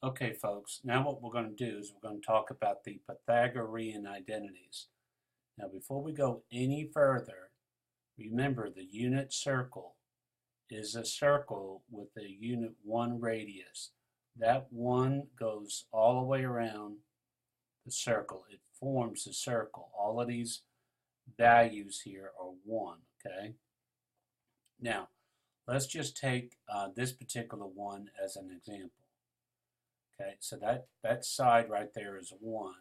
Okay, folks, now what we're going to do is we're going to talk about the Pythagorean identities. Now, before we go any further, remember the unit circle is a circle with a unit 1 radius. That 1 goes all the way around the circle. It forms a circle. All of these values here are 1, okay? Now, let's just take this particular one as an example. Okay, so that side right there is 1.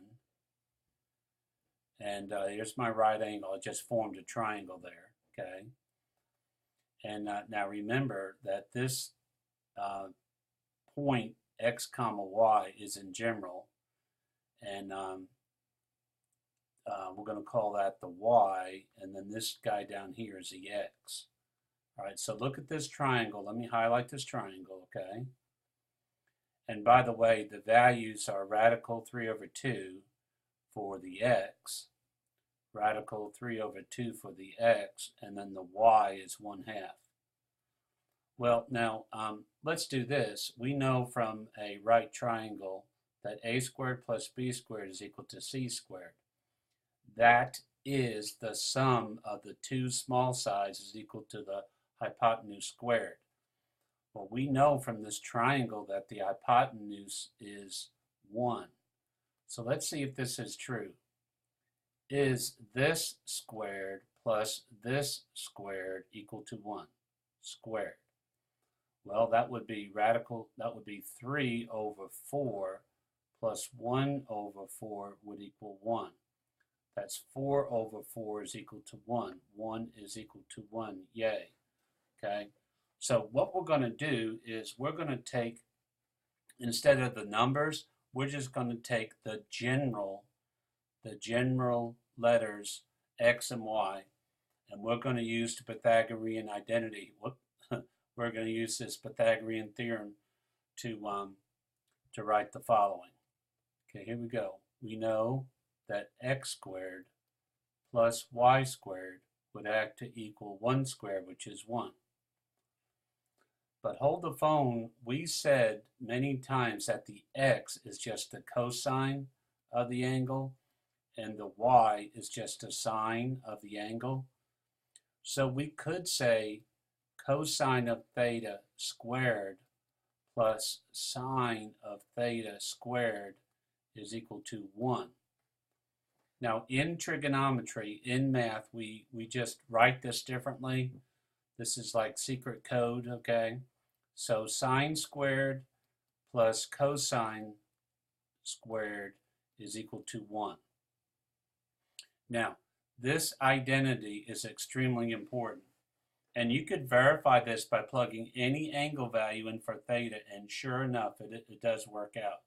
And here's my right angle. I just formed a triangle there. Okay. And now remember that this point x comma y is in general. And we're going to call that the y. And then this guy down here is the x. All right, so look at this triangle. Let me highlight this triangle, okay? And by the way, the values are radical 3 over 2 for the x, radical 3 over 2 for the x, and then the y is 1/2. Well, now, let's do this. We know from a right triangle that a squared plus b squared is equal to c squared. That is the sum of the two small sides is equal to the hypotenuse squared. Well, we know from this triangle that the hypotenuse is 1. So let's see if this is true. Is this squared plus this squared equal to 1 squared? Well, that would be 3 over 4 plus 1 over 4 would equal 1. That's 4 over 4 is equal to 1. 1 is equal to 1. Yay. Okay. So what we're going to do is we're going to take, instead of the numbers, we're just going to take the general letters x and y, and we're going to use the Pythagorean identity. We're going to use this Pythagorean theorem to write the following. Okay, here we go. We know that x squared plus y squared would act to equal 1 squared, which is 1. But hold the phone, we said many times that the x is just the cosine of the angle and the y is just a sine of the angle. So we could say cosine of theta squared plus sine of theta squared is equal to 1. Now in trigonometry, in math, we just write this differently. This is like secret code, okay? So sine squared plus cosine squared is equal to 1. Now, this identity is extremely important. And you could verify this by plugging any angle value in for theta, and sure enough, it does work out.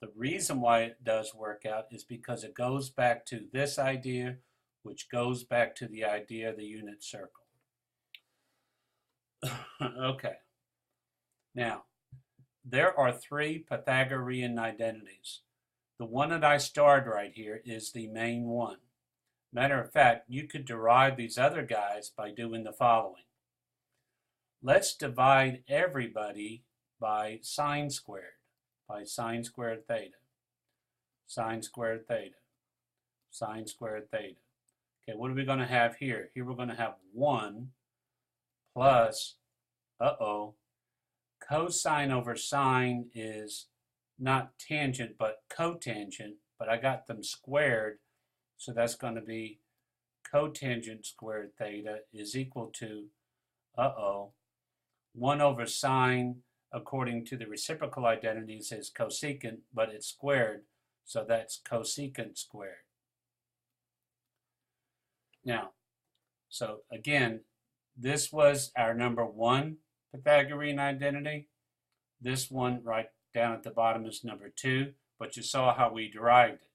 The reason why it does work out is because it goes back to this idea, which goes back to the idea of the unit circle. Okay. Now, there are 3 Pythagorean identities. The one that I starred right here is the main one. Matter of fact, you could derive these other guys by doing the following. Let's divide everybody by sine squared theta, sine squared theta, sine squared theta. Okay, what are we going to have here? Here we're going to have 1 plus, cosine over sine is not tangent but cotangent, but I got them squared, so that's going to be cotangent squared theta is equal to, 1 over sine, according to the reciprocal identities, is cosecant, but it's squared, so that's cosecant squared. Now, so again, this was our number 1 Pythagorean identity. This one right down at the bottom is number 2, but you saw how we derived it.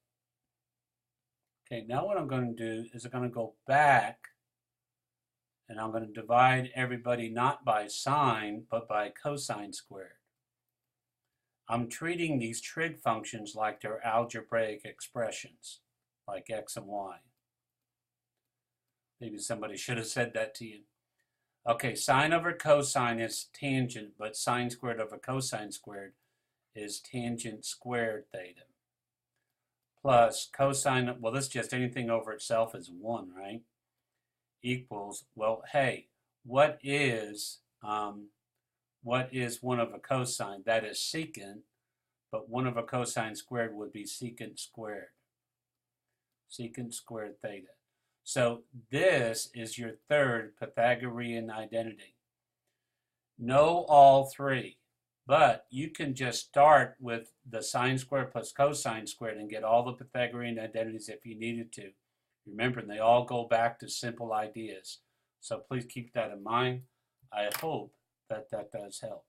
Okay, now what I'm going to do is I'm going to go back and I'm going to divide everybody not by sine, but by cosine squared. I'm treating these trig functions like they're algebraic expressions, like x and y. Maybe somebody should have said that to you. Okay, sine over cosine is tangent, but sine squared over cosine squared is tangent squared theta. Plus cosine, well, this is just anything over itself is 1, right? Equals, well, hey, what is one of a cosine? That is secant, but 1 of a cosine squared would be secant squared. Secant squared theta. So this is your third Pythagorean identity. Know all three, but you can just start with the sine squared plus cosine squared and get all the Pythagorean identities if you needed to. Remember, they all go back to simple ideas. So please keep that in mind. I hope that that does help.